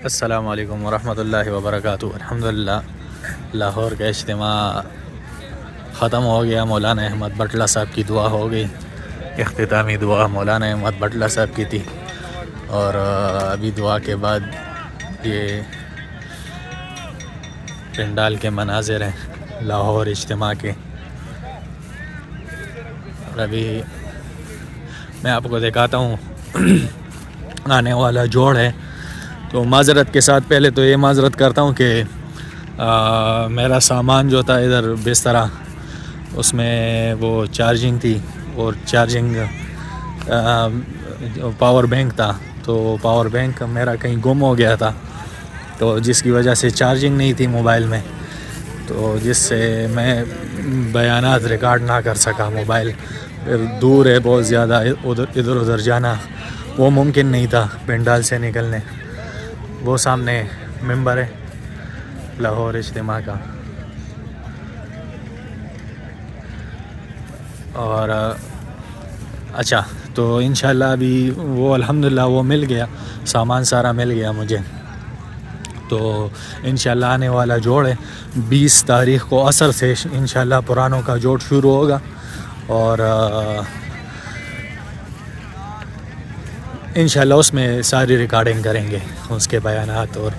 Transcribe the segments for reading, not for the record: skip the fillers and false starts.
السلام علیکم ورحمۃ اللہ وبرکاتہ۔ الحمدللہ لاہور کا اجتماع ختم ہو گیا۔ مولانا احمد بٹلہ صاحب کی دعا ہو گئی، اختتامی دعا مولانا احمد بٹلہ صاحب کی تھی، اور ابھی دعا کے بعد یہ پنڈال کے مناظر ہیں لاہور اجتماع کے۔ اور ابھی میں آپ کو دکھاتا ہوں آنے والا جوڑ ہے۔ تو معذرت کے ساتھ پہلے تو یہ معذرت کرتا ہوں کہ میرا سامان جو تھا ادھر بسترا، اس میں وہ چارجنگ تھی، اور چارجنگ پاور بینک تھا، تو پاور بینک میرا کہیں گم ہو گیا تھا، تو جس کی وجہ سے چارجنگ نہیں تھی موبائل میں، تو جس سے میں بیانات ریکارڈ نہ کر سکا۔ موبائل پھر دور ہے بہت زیادہ، ادھر ادھر جانا وہ ممکن نہیں تھا پنڈال سے نکلنے۔ وہ سامنے ممبر ہے لاہور اجتماع کا، اور اچھا تو انشاءاللہ ابھی وہ الحمدللہ وہ مل گیا، سامان سارا مل گیا مجھے۔ تو انشاءاللہ آنے والا جوڑ ہے 20 تاریخ کو عصر سے انشاءاللہ پرانوں کا جوڑ شروع ہوگا، اور انشاءاللہ اس میں ساری ریکارڈنگ کریں گے، اس کے بیانات اور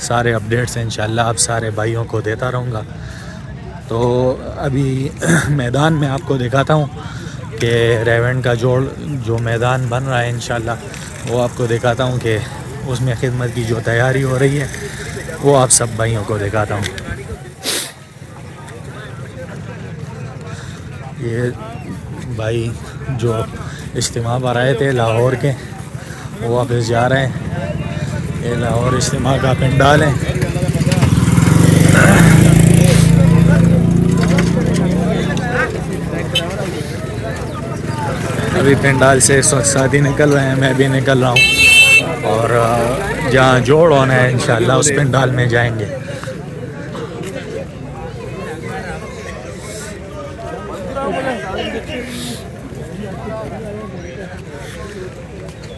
سارے اپڈیٹس انشاءاللہ آپ سارے بھائیوں کو دیتا رہوں گا۔ تو ابھی میدان میں آپ کو دکھاتا ہوں کہ ریونڈ کا جوڑ جو میدان بن رہا ہے انشاءاللہ، وہ آپ کو دکھاتا ہوں کہ اس میں خدمت کی جو تیاری ہو رہی ہے وہ آپ سب بھائیوں کو دکھاتا ہوں۔ یہ بھائی جو اجتماع پر آئے تھے لاہور کے، وہ واپس جا رہے ہیں۔ یہ لاہور اجتماع کا پنڈال ہے۔ ابھی پنڈال سے اس وقت ساتھی نکل رہے ہیں، میں بھی نکل رہا ہوں، اور جہاں جوڑ ہونا ہے انشاءاللہ اس پنڈال میں جائیں گے۔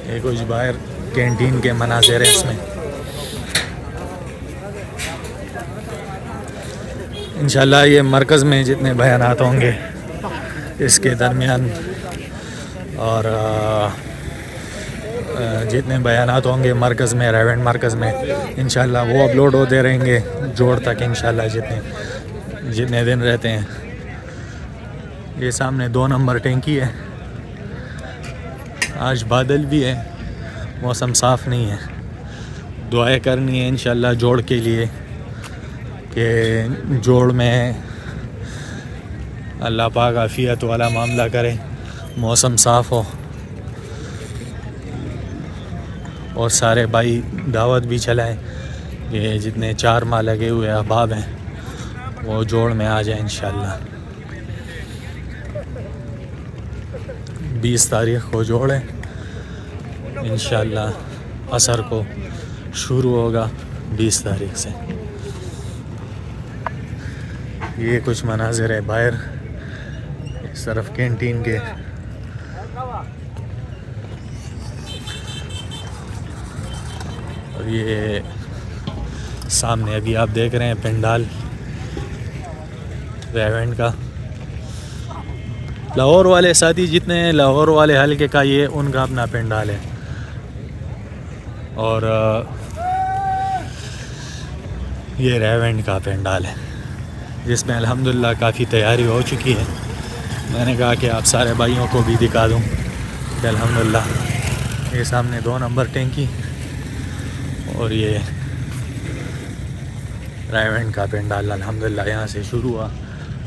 یہ کچھ باہر کینٹین کے مناظر ہیں اس میں۔ انشاءاللہ یہ مرکز میں جتنے بیانات ہوں گے اس کے درمیان، اور جتنے بیانات ہوں گے مرکز میں، ریونڈ مرکز میں، انشاءاللہ وہ اپلوڈ ہوتے رہیں گے جوڑ تک انشاءاللہ جتنے دن رہتے ہیں۔ یہ سامنے 2 نمبر ٹینکی ہے۔ آج بادل بھی ہے، موسم صاف نہیں ہے۔ دعائیں کرنی ہے انشاءاللہ جوڑ کے لیے کہ جوڑ میں اللہ پاک عافیت والا معاملہ کرے، موسم صاف ہو، اور سارے بھائی دعوت بھی چلائیں کہ جتنے 4 ماہ لگے ہوئے احباب ہیں وہ جوڑ میں آ جائیں انشاءاللہ۔ 20 تاریخ کو جوڑ ہے، انشاءاللہ عصر کو شروع ہوگا 20 تاریخ سے۔ یہ کچھ مناظر ہے باہر اس طرف کینٹین کے۔ اور یہ سامنے ابھی آپ دیکھ رہے ہیں پنڈال ریونڈ کا۔ لاہور والے ساتھی جتنے ہیں لاہور والے حلقے کا، یہ ان کا اپنا پنڈال ہے، اور یہ ریونڈ کا پنڈال ہے جس میں الحمدللہ کافی تیاری ہو چکی ہے۔ میں نے کہا کہ آپ سارے بھائیوں کو بھی دکھا دوں کہ الحمدللہ یہ سامنے 2 نمبر ٹینکی اور یہ ریونڈ کا پنڈال الحمدللہ یہاں سے شروع ہوا۔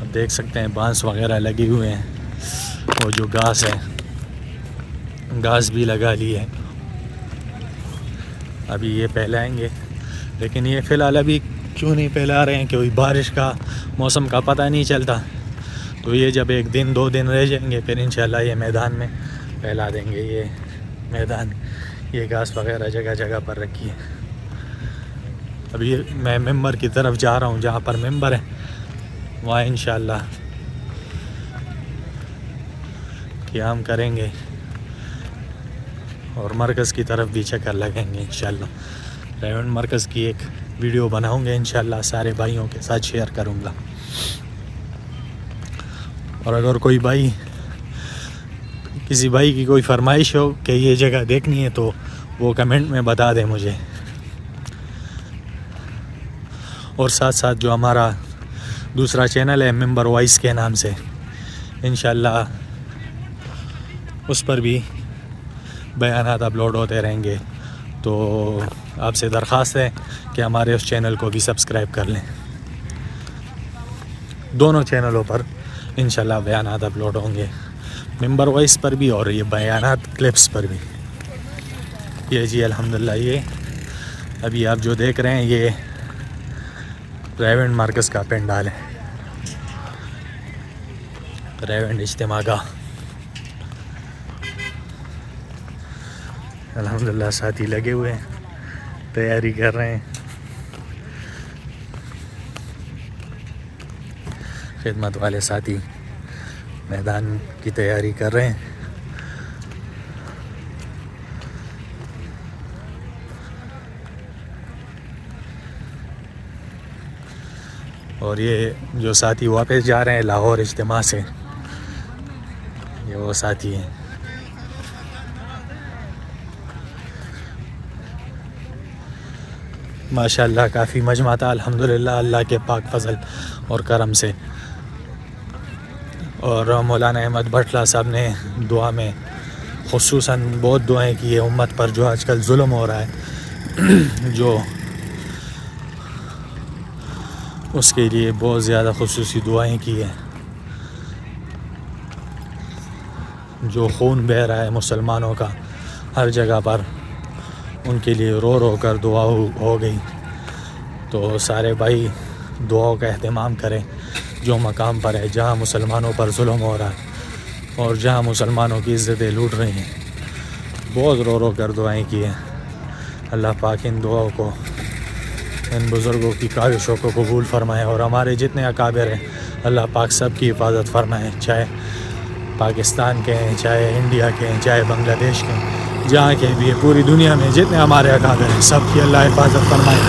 اب دیکھ سکتے ہیں بانس وغیرہ لگے ہوئے ہیں، وہ جو گھاس ہے گھاس بھی لگا لی ہے۔ ابھی یہ پھیلائیں گے، لیکن یہ فی الحال ابھی کیوں نہیں پھیلا رہے ہیں کہ بارش کا موسم کا پتہ نہیں چلتا، تو یہ جب 1 دن 2 دن رہ جائیں گے پھر انشاءاللہ یہ میدان میں پھیلا دیں گے۔ یہ میدان، یہ گھاس وغیرہ جگہ جگہ پر رکھی ہے۔ ابھی میں ممبر کی طرف جا رہا ہوں، جہاں پر ممبر ہے وہاں انشاءاللہ قیام کریں گے، اور مرکز کی طرف بھی چکر لگیں گے انشاءاللہ۔ ریونڈ مرکز کی ایک ویڈیو بناؤں گا انشاءاللہ، سارے بھائیوں کے ساتھ شیئر کروں گا. اور اگر کوئی بھائی، کسی بھائی کی کوئی فرمائش ہو کہ یہ جگہ دیکھنی ہے تو وہ کمنٹ میں بتا دیں مجھے. اور ساتھ ساتھ جو ہمارا دوسرا چینل ہے ممبر وائس کے نام سے، انشاءاللہ اس پر بھی بیانات اپلوڈ ہوتے رہیں گے. تو آپ سے درخواست ہے کہ ہمارے اس چینل کو بھی سبسکرائب کر لیں. دونوں چینلوں پر انشاءاللہ بیانات اپلوڈ ہوں گے، ممبر وائس پر بھی اور یہ بیانات کلپس پر بھی. یہ جی الحمدللہ، یہ ابھی آپ جو دیکھ رہے ہیں یہ ریونڈ مرکز کا پنڈال ہے، ریونڈ اجتماع کا. الحمدللہ ساتھی لگے ہوئے ہیں، تیاری کر رہے ہیں، خدمت والے ساتھی میدان کی تیاری کر رہے ہیں. اور یہ جو ساتھی واپس جا رہے ہیں لاہور اجتماع سے، یہ وہ ساتھی ہیں. ماشاءاللہ کافی مجمع تھا الحمدللہ، اللہ کے پاک فضل اور کرم سے. اور مولانا احمد بھٹلا صاحب نے دعا میں خصوصاً بہت دعائیں کی ہے امت پر، جو آج کل ظلم ہو رہا ہے، جو اس کے لیے بہت زیادہ خصوصی دعائیں کی ہیں. جو خون بہہ رہا ہے مسلمانوں کا ہر جگہ پر، ان کے لیے رو رو کر دعا ہو گئی. تو سارے بھائی دعاؤں کا اہتمام کریں جو مقام پر ہے، جہاں مسلمانوں پر ظلم ہو رہا ہے اور جہاں مسلمانوں کی عزتیں لوٹ رہی ہیں. بہت رو رو کر دعائیں کی ہیں. اللہ پاک ان دعاؤں کو، ان بزرگوں کی کاوشوں کو قبول فرمائے. اور ہمارے جتنے اکابر ہیں اللہ پاک سب کی حفاظت فرمائے، چاہے پاکستان کے ہیں، چاہے انڈیا کے ہیں، چاہے بنگلہ دیش کے ہیں، جہاں کے بھی ہے، پوری دنیا میں جتنے ہمارے اکابر ہیں سب کی اللہ حفاظت فرمائے.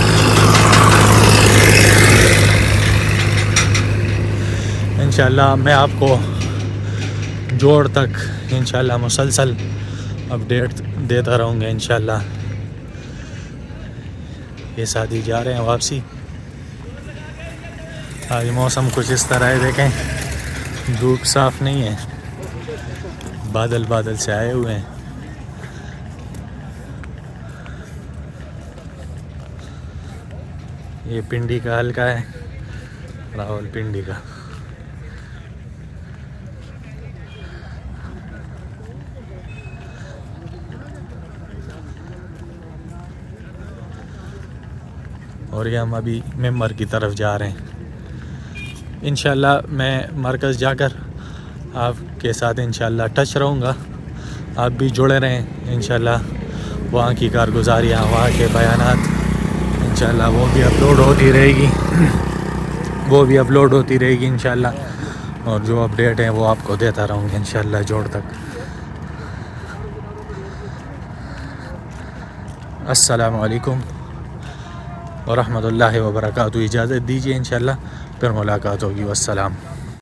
انشاءاللہ میں آپ کو جوڑ تک انشاءاللہ مسلسل اپڈیٹ دیتا رہوں گا انشاءاللہ. یہ ساتھی جا رہے ہیں واپسی. آج موسم کچھ اس طرح ہے، دیکھیں دھوپ صاف نہیں ہے، بادل بادل سے آئے ہوئے ہیں. یہ پنڈی کا حلقہ ہے، راول پنڈی کا. اور یہ ہم ابھی ممبر کی طرف جا رہے ہیں. انشاءاللہ میں مرکز جا کر آپ کے ساتھ انشاءاللہ ٹچ رہوں گا. آپ بھی جڑے رہیں انشاءاللہ. وہاں کی کارگزاریاں، وہاں کے بیانات انشاءاللہ وہ بھی اپلوڈ ہوتی رہے گی انشاءاللہ. اور جو اپڈیٹ ہیں وہ آپ کو دیتا رہوں گا انشاءاللہ جوڑ تک. السلام علیکم ورحمۃ اللہ وبرکاتہ. اجازت دیجیے انشاءاللہ پھر ملاقات ہوگی. والسلام.